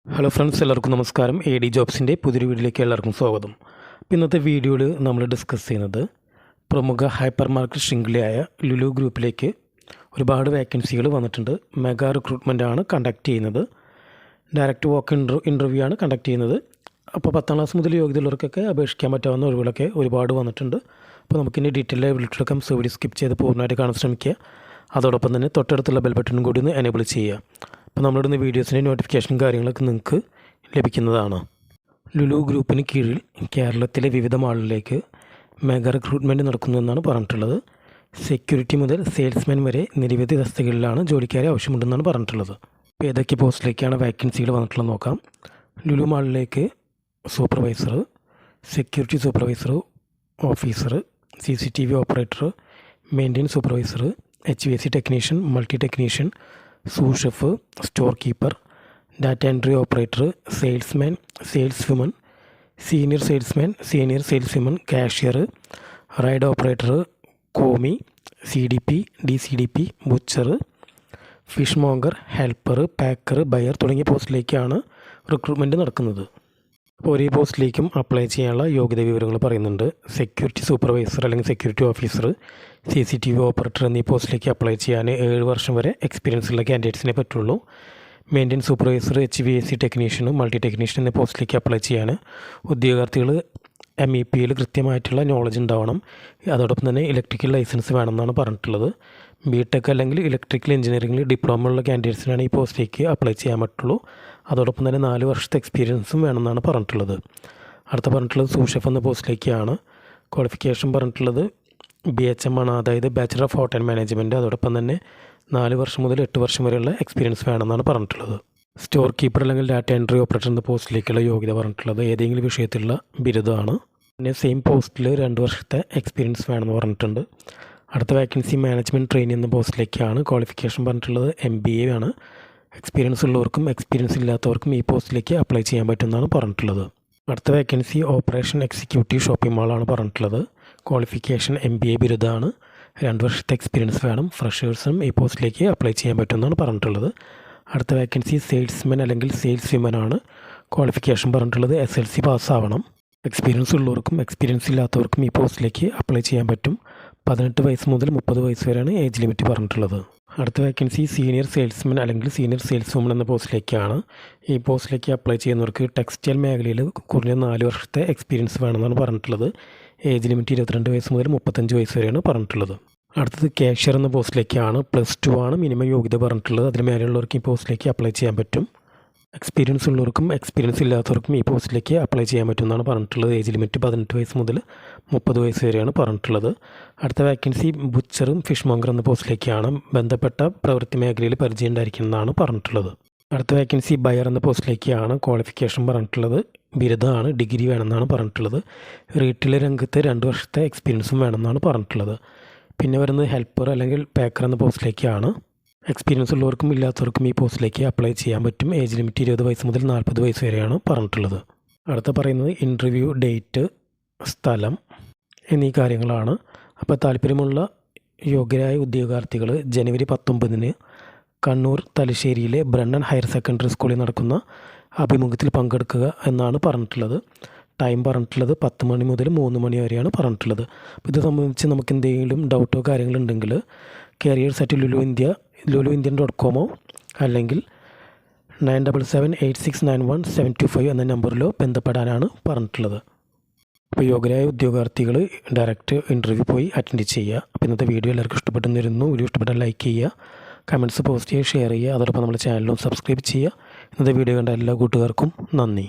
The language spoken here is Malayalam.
ഹലോ ഫ്രണ്ട്സ്, എല്ലാവർക്കും നമസ്കാരം. എ ഡി ജോബ്സിൻ്റെ പുതിയൊരു വീഡിയോയിലേക്ക് എല്ലാവർക്കും സ്വാഗതം. ഇന്നത്തെ വീഡിയോയിൽ നമ്മൾ ഡിസ്കസ് ചെയ്യുന്നത് പ്രമുഖ ഹൈപ്പർ മാർക്കറ്റ് ശൃംഖലയായ ലുലു ഗ്രൂപ്പിലേക്ക് ഒരുപാട് വേക്കൻസികൾ വന്നിട്ടുണ്ട്. മെഗാ റിക്രൂട്ട്മെൻ്റ് ആണ് കണ്ടക്ട് ചെയ്യുന്നത്. ഡയറക്റ്റ് വാക്ക് ഇൻ്റർവ്യൂ ആണ് കണ്ടക്ട് ചെയ്യുന്നത്. അപ്പോൾ 10ാം ക്ലാസ് മുതൽ യോഗ്യതയുള്ളവർക്കൊക്കെ അപേക്ഷിക്കാൻ പറ്റാവുന്ന ഒഴിവുകളൊക്കെ ഒരുപാട് വന്നിട്ടുണ്ട്. അപ്പോൾ നമുക്കിനി ഡീറ്റെയിൽ വീഡിയോ വീഡിയോ സ്കിപ്പ് ചെയ്ത് പൂർണ്ണമായിട്ട് കാണാൻ ശ്രമിക്കുക. അതോടൊപ്പം തന്നെ തൊട്ടടുത്തുള്ള ബെൽ ബട്ടണും കൂടി ഒന്ന് എനേബിൾ ചെയ്യുക. അപ്പോൾ നമ്മളിടുന്ന വീഡിയോസിൻ്റെ നോട്ടിഫിക്കേഷൻ കാര്യങ്ങളൊക്കെ നിങ്ങൾക്ക് ലഭിക്കുന്നതാണ്. ലുലു ഗ്രൂപ്പിന് കീഴിൽ കേരളത്തിലെ വിവിധ മാളിലേക്ക് മെഗാ റിക്രൂട്ട്മെൻറ്റ് നടക്കുന്നു എന്നാണ് പറഞ്ഞിട്ടുള്ളത്. സെക്യൂരിറ്റി മുതൽ സെയിൽസ്മാൻ വരെ നിരവധി തസ്തികകളിലാണ് ജോലിക്കാരെ ആവശ്യമുണ്ടെന്നാണ് പറഞ്ഞിട്ടുള്ളത്. അപ്പോൾ ഏതൊക്കെ പോസ്റ്റിലേക്കാണ് വേക്കൻസികൾ വന്നിട്ടുള്ളത് നോക്കാം. ലുലു മാളിലേക്ക് supervisor, security supervisor, officer, CCTV operator, maintenance supervisor, HVAC technician, multi technician, sous chef, store keeper, data entry operator, salesman, sales women, senior salesman, senior sales women, cashier, ride operator, commis, CDP, DCDP, butcher, fishmonger, helper, packer, buyer തുടങ്ങിയ പോസ്റ്റിലേക്കാണ് റിക്രൂട്ട്മെൻറ്റ് നടക്കുന്നത്. അപ്പോൾ ഒരേ പോസ്റ്റിലേക്കും അപ്ലൈ ചെയ്യാനുള്ള യോഗ്യത വിവരങ്ങൾ പറയുന്നുണ്ട്. സെക്യൂരിറ്റി സൂപ്പർവൈസർ അല്ലെങ്കിൽ സെക്യൂരിറ്റി ഓഫീസർ, CCTV ഓപ്പറേറ്റർ എന്നീ പോസ്റ്റിലേക്ക് അപ്ലൈ ചെയ്യാൻ 7 വർഷം വരെ എക്സ്പീരിയൻസ് ഉള്ള ക്യാൻഡിഡേറ്റ്സിനെ പറ്റുള്ളൂ. Maintenance supervisor, HVAC technician, multi technician എന്നീ പോസ്റ്റിലേക്ക് അപ്ലൈ ചെയ്യാൻ ഉദ്യോഗാർത്ഥികൾ MEPയിൽ കൃത്യമായിട്ടുള്ള നോളജ് ഉണ്ടാവണം. അതോടൊപ്പം തന്നെ ഇലക്ട്രിക്കൽ ലൈസൻസ് വേണമെന്നാണ് പറഞ്ഞിട്ടുള്ളത്. BTech അല്ലെങ്കിൽ ഇലക്ട്രിക്കൽ എഞ്ചിനീയറിംഗിൽ ഡിപ്ലോമ ഉള്ള ക്യാൻഡിഡേറ്റ്സിനാണ് ഈ പോസ്റ്റിലേക്ക് അപ്ലൈ ചെയ്യാൻ പറ്റുള്ളൂ. അതോടൊപ്പം തന്നെ 4 വർഷത്തെ എക്സ്പീരിയൻസും വേണമെന്നാണ് പറഞ്ഞിട്ടുള്ളത്. അടുത്ത പറഞ്ഞിട്ടുള്ളത് സൂസ് ഷെഫ് എന്ന പോസ്റ്റിലേക്കാണ്. ക്വാളിഫിക്കേഷൻ പറഞ്ഞിട്ടുള്ളത് BHM ആണ്, അതായത് ബാച്ചലർ ഓഫ് ഹോട്ടൽ മാനേജ്മെൻറ്റ്. അതോടൊപ്പം തന്നെ 4 വർഷം മുതൽ 8 വർഷം വരെയുള്ള എക്സ്പീരിയൻസ് വേണമെന്നാണ് പറഞ്ഞിട്ടുള്ളത്. സ്റ്റോർ കീപ്പർ അല്ലെങ്കിൽ ഡാറ്റ എൻട്രി ഓപ്പറേറ്റർ എന്ന പോസ്റ്റിലേക്കുള്ള യോഗ്യത പറഞ്ഞിട്ടുള്ളത് ഏതെങ്കിലും വിഷയത്തിലുള്ള ബിരുദമാണ്. പിന്നെ സെയിം പോസ്റ്റിൽ 2 വർഷത്തെ എക്സ്പീരിയൻസ് വേണമെന്ന് പറഞ്ഞിട്ടുണ്ട്. അടുത്ത വേക്കൻസി മാനേജ്മെൻറ്റ് ട്രെയിനി എന്ന പോസ്റ്റിലേക്കാണ്. ക്വാളിഫിക്കേഷൻ പറഞ്ഞിട്ടുള്ളത് MBA ആണ്. എക്സ്പീരിയൻസ് ഉള്ളവർക്കും എക്സ്പീരിയൻസ് ഇല്ലാത്തവർക്കും ഈ പോസ്റ്റിലേക്ക് അപ്ലൈ ചെയ്യാൻ പറ്റുമെന്നാണ് പറഞ്ഞിട്ടുള്ളത്. അടുത്ത വേക്കൻസി ഓപ്പറേഷൻ എക്സിക്യൂട്ടീവ് ഷോപ്പിംഗ് മാളാണ് പറഞ്ഞിട്ടുള്ളത്. Qualification MBA ബിരുദമാണ്. 2 വർഷത്തെ എക്സ്പീരിയൻസ് വേണം. ഫ്രഷേഴ്സും ഈ പോസ്റ്റിലേക്ക് അപ്ലൈ ചെയ്യാൻ പറ്റുമെന്നാണ് പറഞ്ഞിട്ടുള്ളത്. അടുത്ത വേക്കൻസി സെയിൽസ്മാൻ അല്ലെങ്കിൽ സെയിൽസ് വിമൻ ആണ്. ക്വാളിഫിക്കേഷൻ പറഞ്ഞിട്ടുള്ളത് SLC പാസ്സാവണം. എക്സ്പീരിയൻസ് ഉള്ളവർക്കും എക്സ്പീരിയൻസ് ഇല്ലാത്തവർക്കും ഈ പോസ്റ്റിലേക്ക് അപ്ലൈ ചെയ്യാൻ പറ്റും. 18 വയസ്സ് മുതൽ 30 വയസ്സ് വരെയാണ് ഏജ് ലിമിറ്റ് പറഞ്ഞിട്ടുള്ളത്. അടുത്ത വേക്കൻസി സീനിയർ സെയിൽസ്മാൻ അല്ലെങ്കിൽ സീനിയർ സെയിൽസ് വുമൺ എന്ന പോസ്റ്റിലേക്കാണ്. ഈ പോസ്റ്റിലേക്ക് അപ്ലൈ ചെയ്യുന്നവർക്ക് ടെക്സ്റ്റൈൽ മേഖലയിൽ കുറഞ്ഞ 4 വർഷത്തെ എക്സ്പീരിയൻസ് വേണമെന്നാണ് പറഞ്ഞിട്ടുള്ളത്. ഏജ് ലിമിറ്റ് 22 വയസ്സ് മുതൽ 35 വയസ്സ് വരെയാണ് പറഞ്ഞിട്ടുള്ളത്. അടുത്തത് കാഷ്യർ എന്ന പോസ്റ്റിലേക്കാണ്. +2 ആണ് മിനിമം യോഗ്യത പറഞ്ഞിട്ടുള്ളത്. അതിന് മേലെയുള്ളവർക്ക് ഈ പോസ്റ്റിലേക്ക് അപ്ലൈ ചെയ്യാൻ പറ്റും. എക്സ്പീരിയൻസ് ഉള്ളവർക്കും എക്സ്പീരിയൻസ് ഇല്ലാത്തവർക്കും ഈ പോസ്റ്റിലേക്ക് അപ്ലൈ ചെയ്യാൻ പറ്റുമെന്നാണ് പറഞ്ഞിട്ടുള്ളത്. ഏജ് ലിമിറ്റ് 18 വയസ്സ് മുതൽ 30 വയസ്സ് വരെയാണ് പറഞ്ഞിട്ടുള്ളത്. അടുത്ത വേക്കൻസി ബുച്ചറും ഫിഷ് മോങ്കർ എന്ന പോസ്റ്റിലേക്കാണ്. ബന്ധപ്പെട്ട പ്രവൃത്തി മേഖലയിൽ പരിചയം ഉണ്ടായിരിക്കുന്നതാണ് പറഞ്ഞിട്ടുള്ളത്. അടുത്ത വേക്കൻസി ബയർ എന്ന പോസ്റ്റിലേക്കാണ്. ക്വാളിഫിക്കേഷൻ പറഞ്ഞിട്ടുള്ളത് ബിരുദമാണ്, ഡിഗ്രി വേണമെന്നാണ് പറഞ്ഞിട്ടുള്ളത്. റീറ്റെയിൽ രംഗത്ത് 2 വർഷത്തെ എക്സ്പീരിയൻസും വേണമെന്നാണ് പറഞ്ഞിട്ടുള്ളത്. പിന്നെ വരുന്നത് ഹെൽപ്പർ അല്ലെങ്കിൽ പാക്കർ എന്ന പോസ്റ്റിലേക്കാണ്. എക്സ്പീരിയൻസ് ഉള്ളവർക്കും ഇല്ലാത്തവർക്കും ഈ പോസ്റ്റിലേക്ക് അപ്ലൈ ചെയ്യാൻ പറ്റും. ഏജ് ലിമിറ്റ് 20 വയസ്സ് മുതൽ 40 വയസ്സ് വരെയാണ് പറഞ്ഞിട്ടുള്ളത്. അടുത്ത പറയുന്നത് ഇൻ്റർവ്യൂ ഡേറ്റ്, സ്ഥലം എന്നീ കാര്യങ്ങളാണ്. അപ്പോൾ താല്പര്യമുള്ള യോഗ്യരായ ഉദ്യോഗാർത്ഥികൾ ജനുവരി 19 കണ്ണൂർ തലശ്ശേരിയിലെ ബ്രണ്ണൻ ഹയർ സെക്കൻഡറി സ്കൂളിൽ നടക്കുന്ന അഭിമുഖത്തിൽ പങ്കെടുക്കുക എന്നാണ് പറഞ്ഞിട്ടുള്ളത്. ടൈം പറഞ്ഞിട്ടുള്ളത് 10 മണി മുതൽ 3 മണി വരെയാണ് പറഞ്ഞിട്ടുള്ളത്. അപ്പോൾ ഇത് സംബന്ധിച്ച് നമുക്ക് എന്തെങ്കിലും ഡൗട്ടോ കാര്യങ്ങളുണ്ടെങ്കിൽ careers@luluindian.com അല്ലെങ്കിൽ 9778691725 എന്ന നമ്പറിലോ ബന്ധപ്പെടാനാണ് പറഞ്ഞിട്ടുള്ളത്. അപ്പോൾ യോഗ്യരായ ഉദ്യോഗാർത്ഥികൾ ഡയറക്റ്റ് ഇൻ്റർവ്യൂ പോയി അറ്റൻഡ് ചെയ്യുക. അപ്പോൾ ഇന്നത്തെ വീഡിയോ എല്ലാവർക്കും ഇഷ്ടപ്പെട്ടെന്ന് വരുന്നു. വീഡിയോ ഇഷ്ടപ്പെട്ടാൽ ലൈക്ക് ചെയ്യുക, കമൻറ്റ്സ് പോസ്റ്റ് ചെയ്യുക, ഷെയർ ചെയ്യുക. അതോടൊപ്പം നമ്മുടെ ചാനലും സബ്സ്ക്രൈബ് ചെയ്യുക. ഇന്നത്തെ വീഡിയോ കണ്ട എല്ലാ കൂട്ടുകാർക്കും നന്ദി.